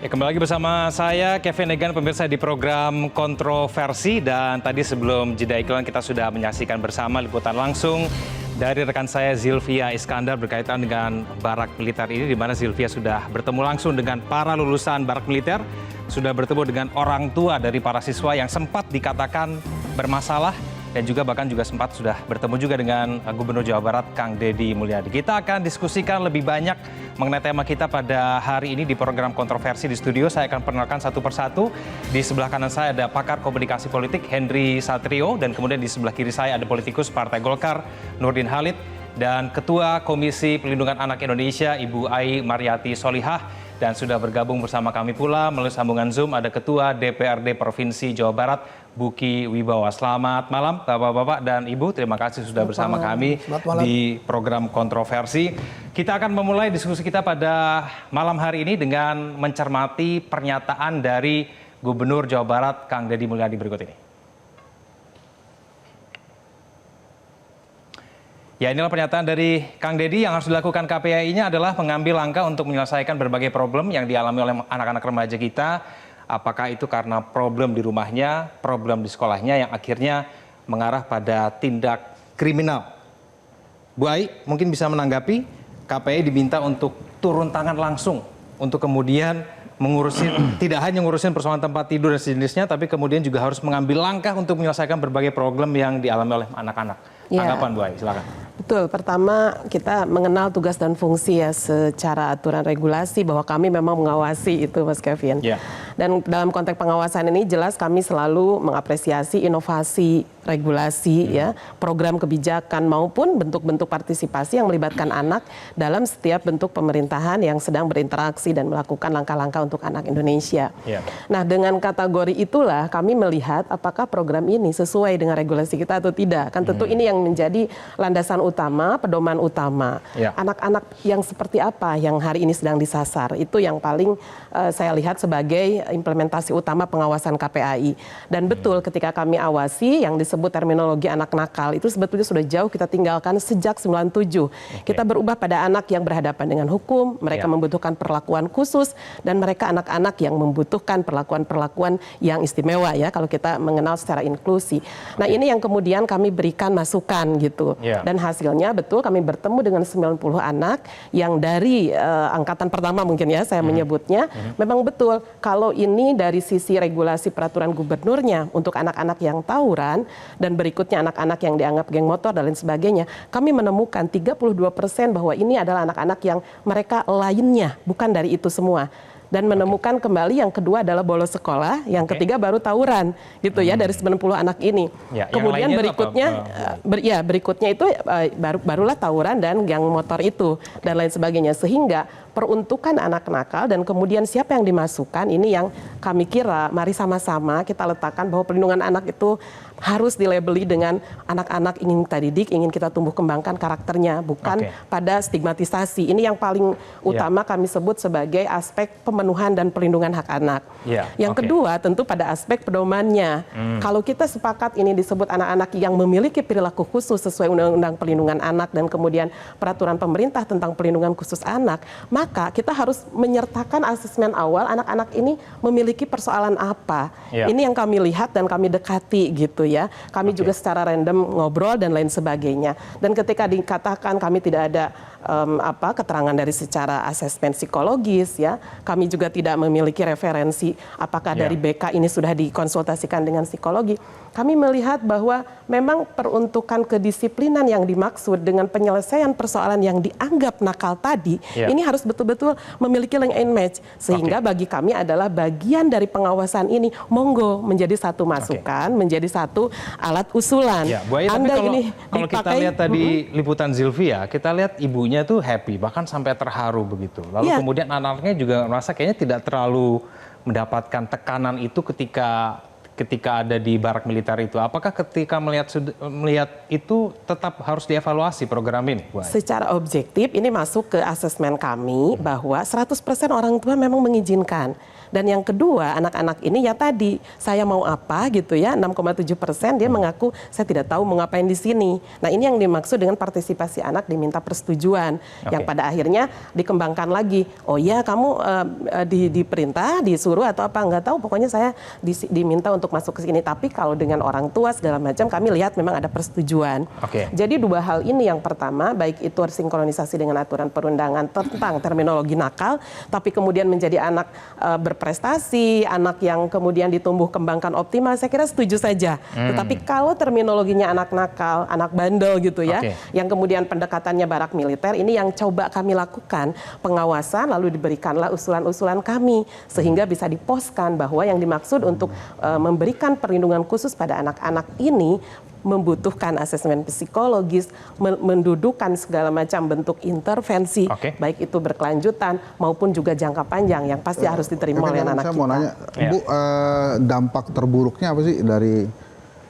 Kembali lagi bersama saya Kevin Egan, pemirsa di program Kontroversi, dan tadi sebelum jeda iklan kita sudah menyaksikan bersama liputan langsung dari rekan saya Zilvia Iskandar berkaitan dengan barak militer ini, di mana Zilvia sudah bertemu langsung dengan para lulusan barak militer, sudah bertemu dengan orang tua dari para siswa yang sempat dikatakan bermasalah, dan juga bahkan sempat sudah bertemu juga dengan Gubernur Jawa Barat Kang Deddy Mulyadi. Kita akan diskusikan lebih banyak mengenai tema kita pada hari ini di program Kontroversi. Di studio saya akan perkenalkan satu persatu. Di sebelah kanan saya ada pakar komunikasi politik Henry Satrio, dan kemudian di sebelah kiri saya ada politikus Partai Golkar Nurdin Halid, dan Ketua Komisi Pelindungan Anak Indonesia Ibu Ai Mariati Solihah. Dan sudah bergabung bersama kami pula melalui sambungan Zoom ada Ketua DPRD Provinsi Jawa Barat Buki Wibawa. Selamat malam Bapak-Bapak dan Ibu, terima kasih sudah bersama kami di program Kontroversi. Kita akan memulai diskusi kita pada malam hari ini dengan mencermati pernyataan dari Gubernur Jawa Barat Kang Deddy Mulyadi berikut ini. Ya, inilah pernyataan dari Kang Deddy. Yang harus dilakukan KPAI-nya adalah mengambil langkah untuk menyelesaikan berbagai problem yang dialami oleh anak-anak remaja kita. Apakah itu karena problem di rumahnya, problem di sekolahnya yang akhirnya mengarah pada tindak kriminal. Bu Ai mungkin bisa menanggapi, KPI diminta untuk turun tangan langsung untuk kemudian mengurusin tidak hanya ngurusin persoalan tempat tidur dan sejenisnya, tapi kemudian juga harus mengambil langkah untuk menyelesaikan berbagai problem yang dialami oleh anak-anak. Tanggapan Bu Ai, silakan. Betul, pertama kita mengenal tugas dan fungsi ya secara aturan regulasi bahwa kami memang mengawasi itu Mas Kevin. Dan dalam konteks pengawasan ini jelas kami selalu mengapresiasi inovasi regulasi ya, program kebijakan maupun bentuk-bentuk partisipasi yang melibatkan anak dalam setiap bentuk pemerintahan yang sedang berinteraksi dan melakukan langkah-langkah untuk anak Indonesia. Nah, dengan kategori itulah kami melihat apakah program ini sesuai dengan regulasi kita atau tidak. Kan tentu ini yang menjadi landasan utama, pedoman utama. Anak-anak yang seperti apa yang hari ini sedang disasar, itu yang paling saya lihat sebagai implementasi utama pengawasan KPAI. Dan betul ketika kami awasi yang disebut terminologi anak nakal itu sebetulnya sudah jauh kita tinggalkan sejak 97. Kita berubah pada anak yang berhadapan dengan hukum, mereka membutuhkan perlakuan khusus, dan mereka anak-anak yang membutuhkan perlakuan-perlakuan yang istimewa ya kalau kita mengenal secara inklusi. Nah, ini yang kemudian kami berikan masukan gitu. Dan hasilnya betul kami bertemu dengan 90 anak yang dari angkatan pertama mungkin ya saya menyebutnya. Memang betul kalau ini dari sisi regulasi peraturan gubernurnya untuk anak-anak yang tawuran dan berikutnya anak-anak yang dianggap geng motor dan lain sebagainya, kami menemukan 32% bahwa ini adalah anak-anak yang mereka lainnya, bukan dari itu semua. Dan menemukan kembali yang kedua adalah bolos sekolah, yang ketiga baru tawuran gitu ya dari 90 anak ini. Kemudian berikutnya berikutnya itu barulah tawuran dan geng motor itu dan lain sebagainya, sehingga peruntukan anak nakal dan kemudian siapa yang dimasukkan ini yang kami kira mari sama-sama kita letakkan bahwa perlindungan anak itu harus dilabeli dengan anak-anak ingin kita didik, ingin kita tumbuh kembangkan karakternya, bukan pada stigmatisasi. Ini yang paling utama kami sebut sebagai aspek pemenuhan dan perlindungan hak anak. Yang kedua tentu pada aspek pedomannya. Kalau kita sepakat ini disebut anak-anak yang memiliki perilaku khusus sesuai Undang-Undang Perlindungan Anak dan kemudian peraturan pemerintah tentang perlindungan khusus anak, maka kita harus menyertakan asesmen awal anak-anak ini memiliki persoalan apa. Ini yang kami lihat dan kami dekati gitu ya. Kami juga secara random ngobrol dan lain sebagainya. Dan ketika dikatakan kami tidak ada keterangan dari secara asesmen psikologis ya, kami juga tidak memiliki referensi apakah dari BK ini sudah dikonsultasikan dengan psikologi. Kami melihat bahwa memang peruntukan kedisiplinan yang dimaksud dengan penyelesaian persoalan yang dianggap nakal tadi, ini harus betul-betul memiliki link and match. Sehingga bagi kami adalah bagian dari pengawasan ini, monggo menjadi satu masukan, menjadi satu alat usulan. Bu Ai, tapi kalau kita lihat tadi liputan Zilvia, kita lihat ibunya tuh happy, bahkan sampai terharu begitu. Lalu kemudian anak-anaknya juga merasa kayaknya tidak terlalu mendapatkan tekanan itu ketika ada di barak militer itu. Apakah ketika melihat itu tetap harus dievaluasi program ini, Bu Ai? Secara objektif ini masuk ke asesmen kami bahwa 100% orang tua memang mengizinkan. Dan yang kedua, anak-anak ini ya tadi, saya mau apa gitu ya, 6,7% dia mengaku saya tidak tahu mau ngapain di sini. Nah, ini yang dimaksud dengan partisipasi anak diminta persetujuan. Yang pada akhirnya dikembangkan lagi. Oh ya, kamu diperintah, disuruh atau apa, nggak tahu. Pokoknya saya diminta untuk masuk ke sini. Tapi kalau dengan orang tua segala macam, kami lihat memang ada persetujuan. Jadi dua hal ini yang pertama, baik itu sinkronisasi dengan aturan perundangan tentang terminologi nakal, tapi kemudian menjadi anak berprestasi, anak yang kemudian ditumbuh kembangkan optimal, saya kira setuju saja. Tetapi kalau terminologinya anak nakal, anak bandel gitu ya, yang kemudian pendekatannya barak militer, ini yang coba kami lakukan pengawasan, lalu diberikanlah usulan-usulan kami sehingga bisa diposkan bahwa yang dimaksud untuk memberikan perlindungan khusus pada anak-anak ini membutuhkan asesmen psikologis, mendudukan segala macam bentuk intervensi, baik itu berkelanjutan maupun juga jangka panjang yang pasti harus diterima oleh anak-anak kita. Saya mau nanya, Bu, dampak terburuknya apa sih dari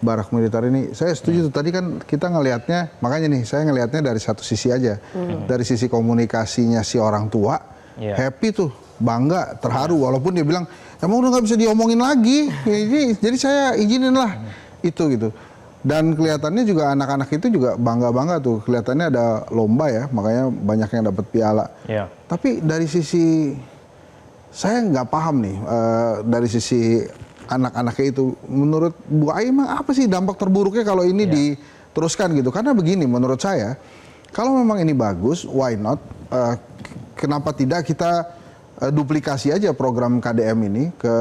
barak militer ini? Saya setuju tuh, tadi kan kita ngelihatnya, makanya nih saya ngelihatnya dari satu sisi aja, dari sisi komunikasinya si orang tua, happy tuh, bangga, terharu, walaupun dia bilang, emang udah nggak bisa diomongin lagi, jadi saya izinin lah, itu gitu. Dan kelihatannya juga anak-anak itu juga bangga-bangga tuh, kelihatannya ada lomba ya, makanya banyak yang dapat piala. Tapi dari sisi, saya nggak paham nih, dari sisi anak-anaknya itu, menurut Bu Ai, emang apa sih dampak terburuknya kalau ini diteruskan gitu? Karena begini, menurut saya, Kalau memang ini bagus, why not? Kenapa tidak kita duplikasi aja program KDM ini ke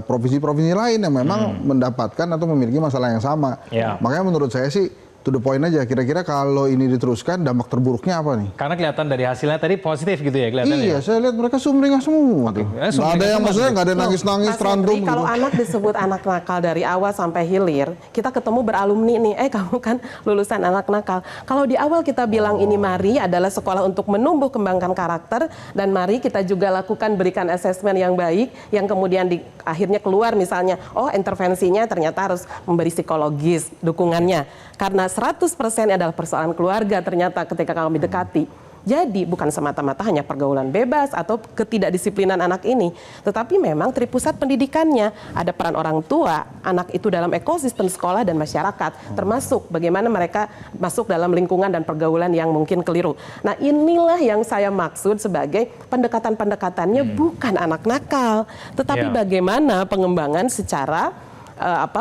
provinsi-provinsi lain yang memang mendapatkan atau memiliki masalah yang sama. Makanya menurut saya sih to the point aja, kira-kira kalau ini diteruskan dampak terburuknya apa nih? Karena kelihatan dari hasilnya tadi positif gitu ya kelihatannya. Iya, saya lihat mereka sumringah semua. Nggak ada yang maksudnya nggak ada nangis-nangis, terantem. Kalau anak disebut anak nakal dari awal sampai hilir, kita ketemu beralumni nih, kamu kan lulusan anak nakal. Kalau di awal kita bilang ini mari adalah sekolah untuk menumbuh kembangkan karakter, dan mari kita juga lakukan berikan asesmen yang baik, yang kemudian akhirnya keluar misalnya, oh intervensinya ternyata harus memberi psikologis dukungannya. Karena 100% adalah persoalan keluarga ternyata ketika kami dekati. Jadi bukan semata-mata hanya pergaulan bebas atau ketidakdisiplinan anak ini, tetapi memang tripusat pendidikannya. Ada peran orang tua, anak itu dalam ekosistem sekolah dan masyarakat, termasuk bagaimana mereka masuk dalam lingkungan dan pergaulan yang mungkin keliru. Nah inilah yang saya maksud sebagai pendekatan-pendekatannya bukan anak nakal, tetapi bagaimana pengembangan secara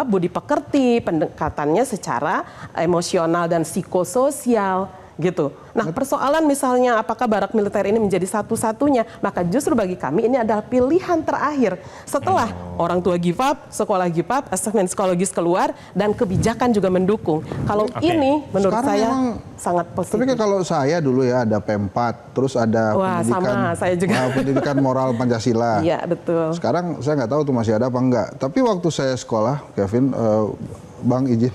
budi pekerti, pendekatannya secara emosional dan psikososial gitu. Nah persoalan misalnya apakah barak militer ini menjadi satu-satunya, maka justru bagi kami ini adalah pilihan terakhir. Setelah orang tua give up, sekolah give up, asesmen psikologis keluar, dan kebijakan juga mendukung. Kalau ini menurut Sekarang saya memang, sangat positif. tapi kalau saya dulu ya ada P4, terus ada pendidikan moral Pancasila. Iya betul. Sekarang saya nggak tahu tuh masih ada apa enggak. Tapi waktu saya sekolah, Kevin, Bang izin,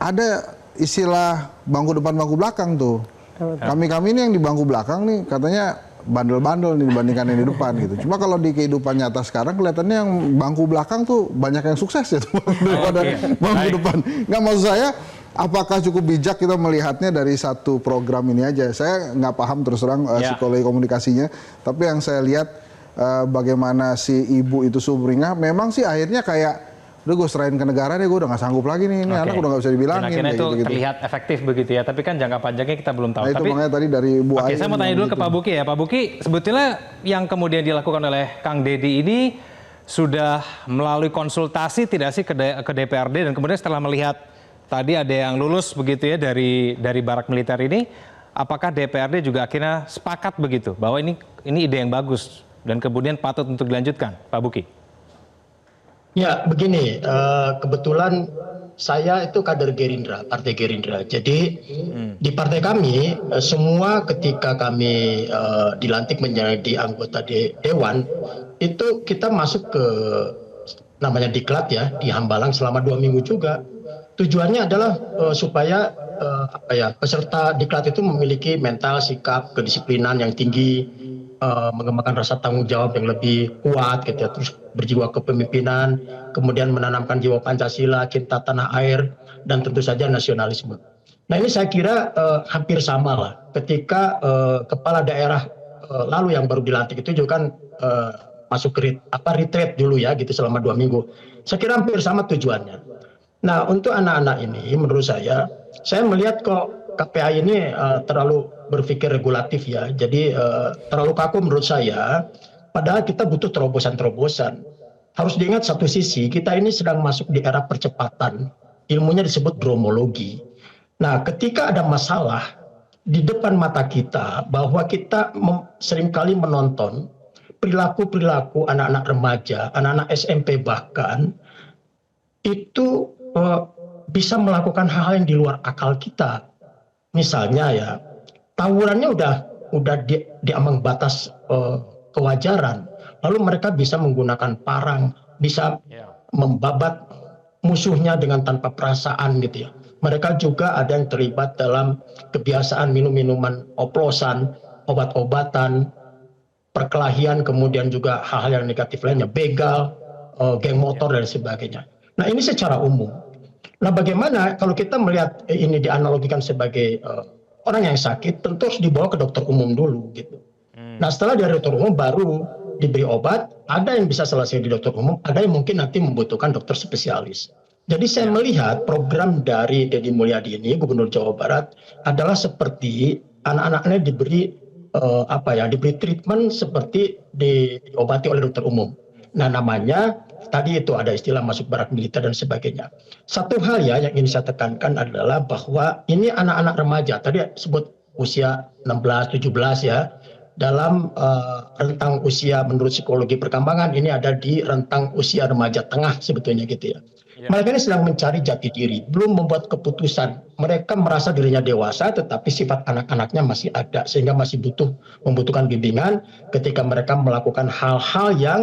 ada istilah bangku depan bangku belakang tuh. Kami ini yang di bangku belakang nih katanya bandel-bandel nih dibandingkan yang di depan gitu. Cuma kalau di kehidupan nyata sekarang kelihatannya yang bangku belakang tuh banyak yang sukses ya daripada bangku depan. Nggak, maksud saya apakah cukup bijak kita melihatnya dari satu program ini aja. Saya nggak paham terus terang psikologi komunikasinya. Tapi yang saya lihat bagaimana si ibu itu sumringah, memang sih akhirnya kayak udah gue serahin ke negara deh, gue udah gak sanggup lagi nih, ini anak udah gak bisa dibilangin. Dan akhirnya itu terlihat efektif begitu ya, tapi kan jangka panjangnya kita belum tahu. Nah, itu makanya tadi dari Bu Ayu. Saya mau tanya dulu ke Pak Buki ya, Pak Buki, sebetulnya yang kemudian dilakukan oleh Kang Deddy ini sudah melalui konsultasi tidak sih ke DPRD, dan kemudian setelah melihat tadi ada yang lulus begitu ya dari barak militer ini, apakah DPRD juga akhirnya sepakat begitu bahwa ini ide yang bagus dan kemudian patut untuk dilanjutkan, Pak Buki? Ya, begini, kebetulan saya itu kader Gerindra, Partai Gerindra. Jadi di partai kami, semua ketika kami dilantik menjadi anggota Dewan, itu kita masuk ke namanya diklat ya, di Hambalang selama 2 minggu juga. Tujuannya adalah supaya peserta diklat itu memiliki mental, sikap, kedisiplinan yang tinggi, mengembangkan rasa tanggung jawab yang lebih kuat gitu ya, terus berjiwa kepemimpinan, kemudian menanamkan jiwa Pancasila, cinta tanah air, dan tentu saja nasionalisme. Nah ini saya kira hampir sama lah ketika kepala daerah lalu yang baru dilantik itu juga kan masuk ke retreat dulu ya gitu selama 2 minggu. Saya kira hampir sama tujuannya. Nah untuk anak-anak ini menurut saya melihat kok KPI ini terlalu berpikir regulatif ya, jadi terlalu kaku menurut saya, padahal kita butuh terobosan-terobosan. Harus diingat satu sisi, kita ini sedang masuk di era percepatan, ilmunya disebut dromologi. Nah ketika ada masalah di depan mata kita, bahwa kita seringkali menonton perilaku-perilaku anak-anak remaja, anak-anak SMP bahkan, itu bisa melakukan hal-hal yang di luar akal kita. Misalnya ya, tawurannya udah di ambang batas kewajaran. Lalu mereka bisa menggunakan parang, bisa membabat musuhnya dengan tanpa perasaan gitu ya. Mereka juga ada yang terlibat dalam kebiasaan minum-minuman oplosan, obat-obatan, perkelahian, kemudian juga hal-hal yang negatif lainnya, begal, geng motor dan sebagainya. Nah ini secara umum. Nah bagaimana kalau kita melihat ini dianalogikan sebagai orang yang sakit, tentu harus dibawa ke dokter umum dulu gitu. Nah setelah dari dokter umum baru diberi obat, ada yang bisa selesai di dokter umum, ada yang mungkin nanti membutuhkan dokter spesialis. Jadi saya melihat program dari Deddy Mulyadi ini, Gubernur Jawa Barat, adalah seperti anak-anaknya diberi diberi treatment seperti diobati oleh dokter umum. Nah, namanya tadi itu ada istilah masuk barak militer dan sebagainya. Satu hal ya yang ingin saya tekankan adalah bahwa ini anak-anak remaja, tadi sebut usia 16, 17 ya, dalam rentang usia menurut psikologi perkembangan ini ada di rentang usia remaja tengah sebetulnya gitu ya. Mereka ini sedang mencari jati diri, belum membuat keputusan. Mereka merasa dirinya dewasa, tetapi sifat anak-anaknya masih ada, sehingga masih membutuhkan bimbingan ketika mereka melakukan hal-hal yang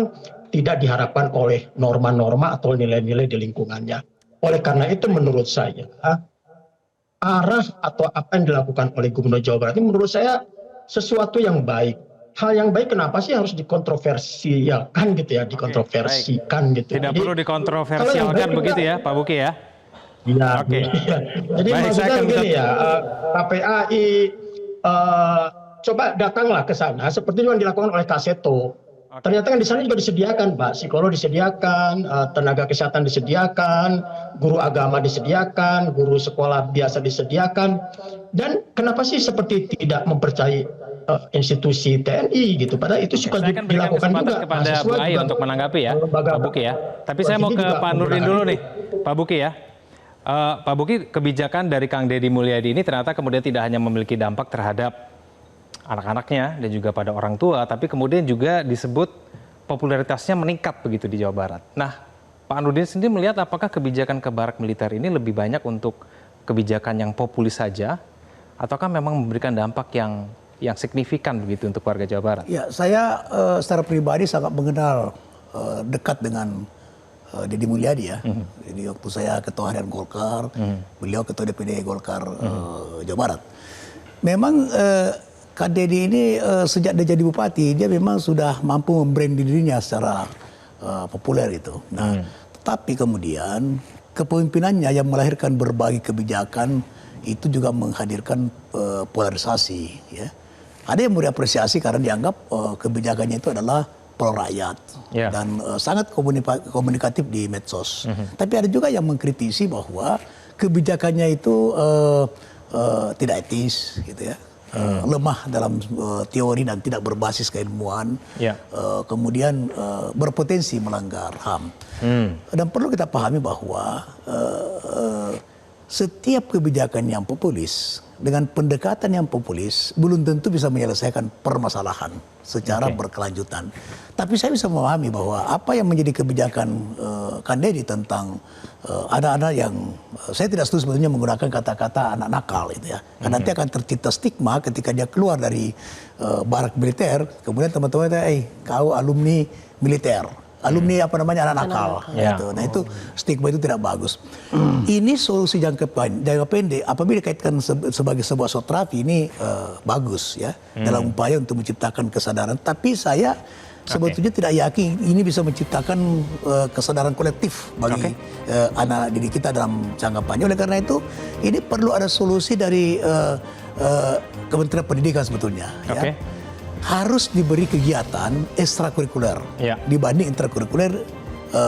tidak diharapkan oleh norma-norma atau nilai-nilai di lingkungannya. Oleh karena itu menurut saya, arah atau apa yang dilakukan oleh Gubernur Jawa Barat ini menurut saya sesuatu yang baik. Hal yang baik kenapa sih harus dikontroversialkan gitu ya, dikontroversikan gitu. Tidak perlu dikontroversialkan begitu ya, Pak Buki ya? Iya. Oke. Jadi maksudnya begini ya, KPAI coba datanglah ke sana seperti yang dilakukan oleh Kaseto. Ternyata kan di sana juga disediakan, Pak, psikolog disediakan, tenaga kesehatan disediakan, guru agama disediakan, guru sekolah biasa disediakan. Dan kenapa sih seperti tidak mempercayai institusi TNI gitu? Padahal itu suka dilakukan juga. Kepada Bu Ai untuk menanggapi ya, Pak Buki ya. Tapi saya mau ke Pak Nurdin dulu nih, Pak Buki ya. Pak Buki, kebijakan dari Kang Deddy Mulyadi ini ternyata kemudian tidak hanya memiliki dampak terhadap anak-anaknya dan juga pada orang tua, tapi kemudian juga disebut popularitasnya meningkat begitu di Jawa Barat. Nah, Pak Nurdin sendiri melihat apakah kebijakan ke barak militer ini lebih banyak untuk kebijakan yang populis saja, ataukah memang memberikan dampak yang signifikan begitu untuk warga Jawa Barat? Ya, saya secara pribadi sangat mengenal dekat dengan Deddy Mulyadi ya. Jadi waktu saya ketua harian Golkar, beliau ketua DPD Golkar Jawa Barat. Memang Kak Deddy ini sejak dia jadi bupati, dia memang sudah mampu membranding dirinya secara populer itu. Nah, tetapi kemudian kepemimpinannya yang melahirkan berbagai kebijakan itu juga menghadirkan polarisasi. Ya. Ada yang mau diapresiasi karena dianggap kebijakannya itu adalah pro rakyat dan sangat komunikatif di medsos. Tapi ada juga yang mengkritisi bahwa kebijakannya itu tidak etis, gitu ya. Lemah dalam teori dan tidak berbasis keilmuan, kemudian berpotensi melanggar HAM. Dan perlu kita pahami bahwa setiap kebijakan yang populis dengan pendekatan yang populis belum tentu bisa menyelesaikan permasalahan secara berkelanjutan. Tapi saya bisa memahami bahwa apa yang menjadi kebijakan Kang Deddy tentang anak-anak yang saya tidak setuju sebetulnya menggunakan kata-kata anak nakal itu ya. Karena nanti akan tercipta stigma ketika dia keluar dari barak militer, kemudian teman-teman kau alumni militer. Alumni apa namanya anak nakal. Gitu. Nah itu stigma itu tidak bagus. Ini solusi jangka pendek apabila dikaitkan sebagai sebuah sotrafi ini bagus ya dalam upaya untuk menciptakan kesadaran. Tapi saya sebetulnya tidak yakin ini bisa menciptakan kesadaran kolektif bagi anak didik kita dalam jangka panjang. Oleh karena itu ini perlu ada solusi dari Kementerian Pendidikan sebetulnya. Ya. Harus diberi kegiatan ekstrakurikuler dibanding intrakurikuler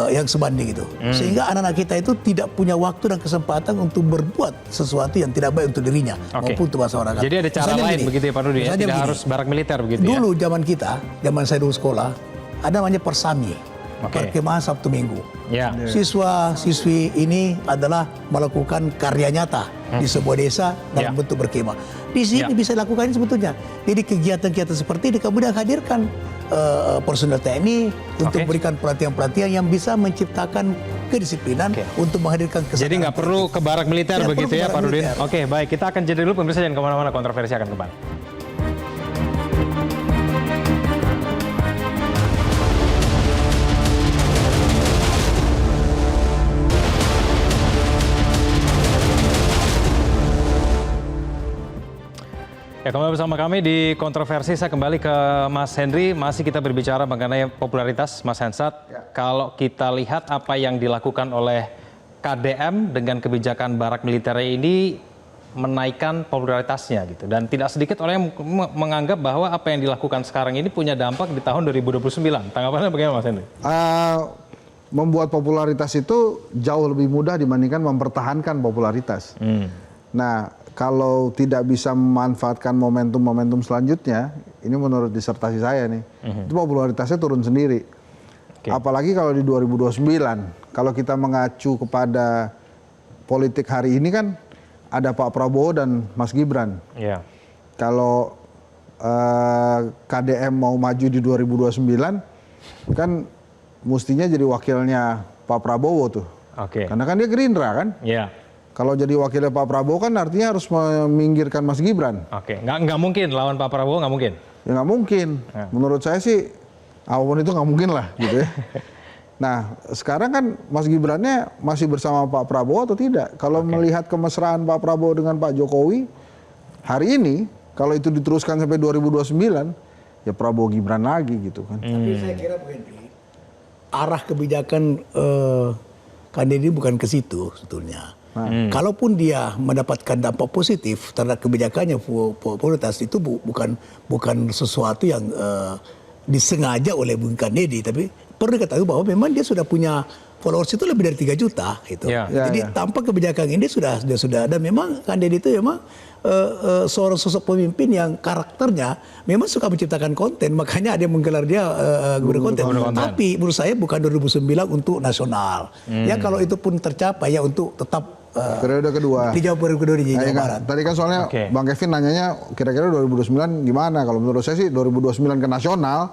yang sebanding itu. Sehingga anak-anak kita itu tidak punya waktu dan kesempatan untuk berbuat sesuatu yang tidak baik untuk dirinya maupun untuk masyarakat. Jadi ada cara lain begitu ya Pak Nurdin, ya? Tidak harus barak militer begitu ya? Dulu zaman saya dulu sekolah, ada namanya Persami, perkemahan Sabtu Minggu. Siswa-siswi ini adalah melakukan karya nyata di sebuah desa dalam bentuk berkemah. Di sini bisa dilakukan ini sebetulnya. Jadi kegiatan-kegiatan seperti ini kemudian hadirkan personel TNI untuk memberikan pelatihan-pelatihan yang bisa menciptakan kedisiplinan untuk menghadirkan kesadaran. Jadi nggak perlu ke barak militer begitu ya Pak Nurdin? Oke, baik. Kita akan jeda dulu, pemirsa, jangan kemana-mana, kontroversi akan kembali. Ya, kembali bersama kami di kontroversi. Saya kembali ke Mas Henry. Masih kita berbicara mengenai popularitas Mas Hensat. Kalau kita lihat apa yang dilakukan oleh KDM dengan kebijakan barak militer ini menaikkan popularitasnya gitu. Dan tidak sedikit orang yang menganggap bahwa apa yang dilakukan sekarang ini punya dampak di tahun 2029. Tanggapannya bagaimana Mas Henry? Membuat popularitas itu jauh lebih mudah dibandingkan mempertahankan popularitas. Nah, kalau tidak bisa memanfaatkan momentum-momentum selanjutnya, ini menurut disertasi saya nih, itu popularitasnya turun sendiri. Apalagi kalau di 2029, kalau kita mengacu kepada politik hari ini kan ada Pak Prabowo dan Mas Gibran. Kalau KDM mau maju di 2029 kan mestinya jadi wakilnya Pak Prabowo tuh. Karena kan dia Gerindra kan. Kalau jadi wakilnya Pak Prabowo kan artinya harus meminggirkan Mas Gibran. Nggak mungkin lawan Pak Prabowo, nggak mungkin? Ya nggak mungkin. Menurut saya sih apapun itu nggak mungkin lah gitu ya. Nah sekarang kan Mas Gibrannya masih bersama Pak Prabowo atau tidak? Kalau melihat kemesraan Pak Prabowo dengan Pak Jokowi hari ini, kalau itu diteruskan sampai 2029, ya Prabowo Gibran lagi gitu kan. Tapi saya kira begini, arah kebijakan Kang Deddy bukan ke situ sebetulnya. Kalaupun dia mendapatkan dampak positif terhadap kebijakannya popularitas itu bukan sesuatu yang disengaja oleh Bung Kang Deddy, tapi perlu diketahui bahwa memang dia sudah punya followers itu lebih dari 3 juta gitu. Jadi tampak kebijakan ini dia sudah ada. Memang Kang Deddy itu memang seorang sosok pemimpin yang karakternya memang suka menciptakan konten, makanya ada yang menggelar dia guru konten. Tapi menurut saya bukan 2009 untuk nasional. Ya kalau itu pun tercapai ya untuk tetap periode kedua. Di periode kedua di Jawa Barat. Tadi kan soalnya Bang Kevin nanyanya kira-kira 2029 gimana? Kalau menurut saya sih 2029 ke nasional.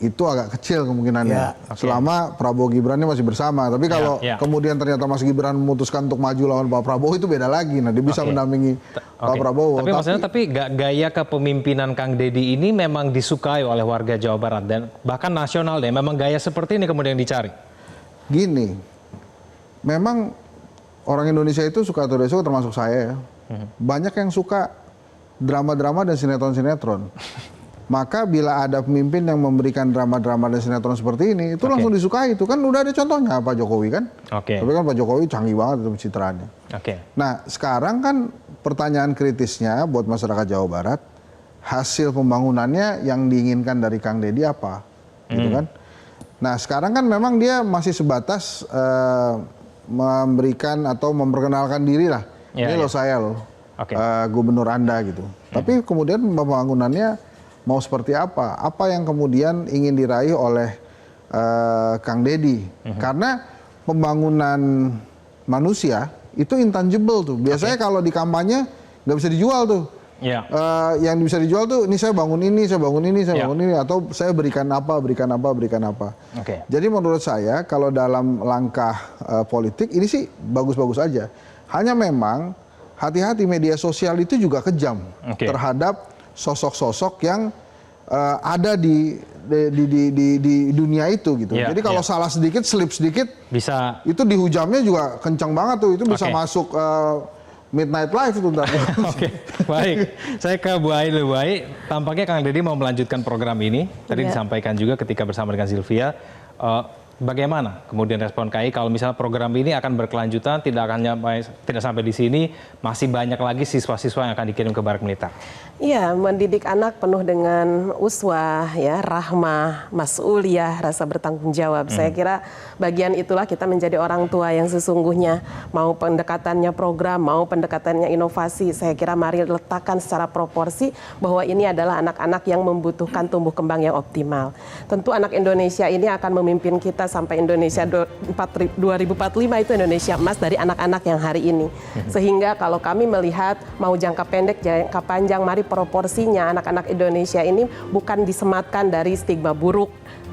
Itu agak kecil kemungkinannya. Selama Prabowo Gibrannya masih bersama. Tapi kalau kemudian ternyata Mas Gibran memutuskan untuk maju lawan Pak Prabowo itu beda lagi. Nah dia bisa mendampingi Pak Prabowo. Tapi gaya kepemimpinan Kang Deddy ini memang disukai oleh warga Jawa Barat dan bahkan nasional deh. Memang gaya seperti ini kemudian dicari. Gini, memang orang Indonesia itu suka atau tidak suka termasuk saya ya. Banyak yang suka drama-drama dan sinetron-sinetron. Maka bila ada pemimpin yang memberikan drama-drama dan sinetron seperti ini, itu langsung disukai. Itu kan udah ada contohnya Pak Jokowi kan. Tapi kan Pak Jokowi canggih banget itu pencitraannya. Nah sekarang kan pertanyaan kritisnya buat masyarakat Jawa Barat, hasil pembangunannya yang diinginkan dari Kang Deddy apa? Gitu kan. Nah sekarang kan memang dia masih sebatas memberikan atau memperkenalkan diri lah. Ini loh saya loh, gubernur Anda gitu. Tapi kemudian pembangunannya mau seperti apa? Apa yang kemudian ingin diraih oleh Kang Deddy? Karena pembangunan manusia itu intangible tuh. Biasanya kalau di kampanye nggak bisa dijual tuh. Yang bisa dijual tuh, ini saya bangun ini, saya bangun ini, saya bangun ini, atau saya berikan apa, berikan apa, berikan apa. Jadi menurut saya kalau dalam langkah politik ini sih bagus-bagus aja. Hanya memang hati-hati media sosial itu juga kejam terhadap sosok-sosok yang ada di dunia itu gitu. Jadi kalau salah sedikit, slip sedikit, bisa itu dihujamnya juga kencang banget tuh. Itu bisa masuk Midnight Live itu ntar. Baik, saya ke Bu Ai dulu. Bu Ai, tampaknya Kang Deddy mau melanjutkan program ini. Tadi disampaikan juga ketika bersama dengan Sylvia. Bagaimana kemudian respon KAI kalau misalnya program ini akan berkelanjutan, tidak sampai di sini, masih banyak lagi siswa-siswa yang akan dikirim ke barak militer? Iya, mendidik anak penuh dengan uswah, ya, rahmah, mas'uliyah, rasa bertanggung jawab. Saya kira bagian itulah kita menjadi orang tua yang sesungguhnya. Mau pendekatannya program, mau pendekatannya inovasi, saya kira mari letakkan secara proporsi bahwa ini adalah anak-anak yang membutuhkan tumbuh kembang yang optimal. Tentu anak Indonesia ini akan memimpin kita sampai Indonesia 2045 itu Indonesia emas dari anak-anak yang hari ini. Sehingga kalau kami melihat mau jangka pendek, jangka panjang, mari proporsinya anak-anak Indonesia ini bukan disematkan dari stigma buruk.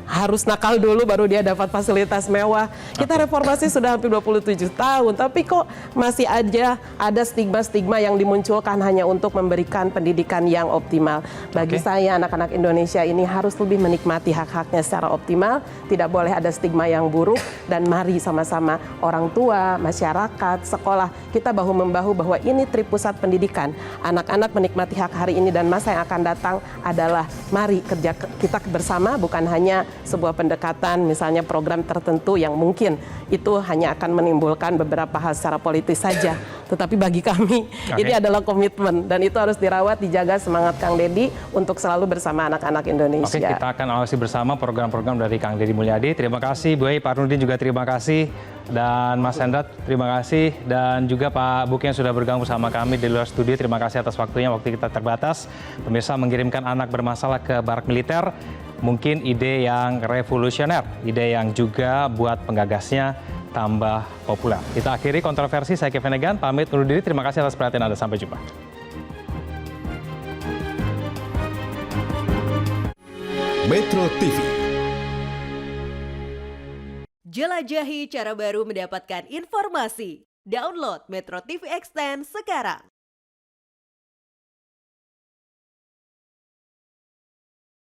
Harus nakal dulu baru dia dapat fasilitas mewah. Kita reformasi sudah hampir 27 tahun, tapi kok masih aja ada stigma-stigma yang dimunculkan hanya untuk memberikan pendidikan yang optimal. Bagi saya anak-anak Indonesia ini harus lebih menikmati hak-haknya secara optimal, tidak boleh ada stigma yang buruk, dan mari sama-sama orang tua, masyarakat, sekolah, kita bahu-membahu bahwa ini tripusat pendidikan. Anak-anak menikmati hak hari ini dan masa yang akan datang adalah mari kerja kita bersama, bukan hanya sebuah pendekatan misalnya program tertentu yang mungkin itu hanya akan menimbulkan beberapa hal secara politis saja. Tetapi bagi kami ini adalah komitmen dan itu harus dirawat, dijaga semangat Kang Deddy untuk selalu bersama anak-anak Indonesia. Kita akan awasi bersama program-program dari Kang Deddy Mulyadi. Terima kasih Bu Ai, Pak Nurdin juga terima kasih, dan Mas Hendrat terima kasih, dan juga Pak Buki yang sudah bergabung bersama kami di luar studio. Terima kasih atas waktunya, waktu kita terbatas. Pemirsa, mengirimkan anak bermasalah ke barak militer mungkin ide yang revolusioner, ide yang juga buat penggagasnya tambah populer. Kita akhiri kontroversi, saya Kevin Egan, pamit undur diri, terima kasih atas perhatian Anda, sampai jumpa. Metro TV. Jelajahi cara baru mendapatkan informasi. Download Metro TV Extend sekarang.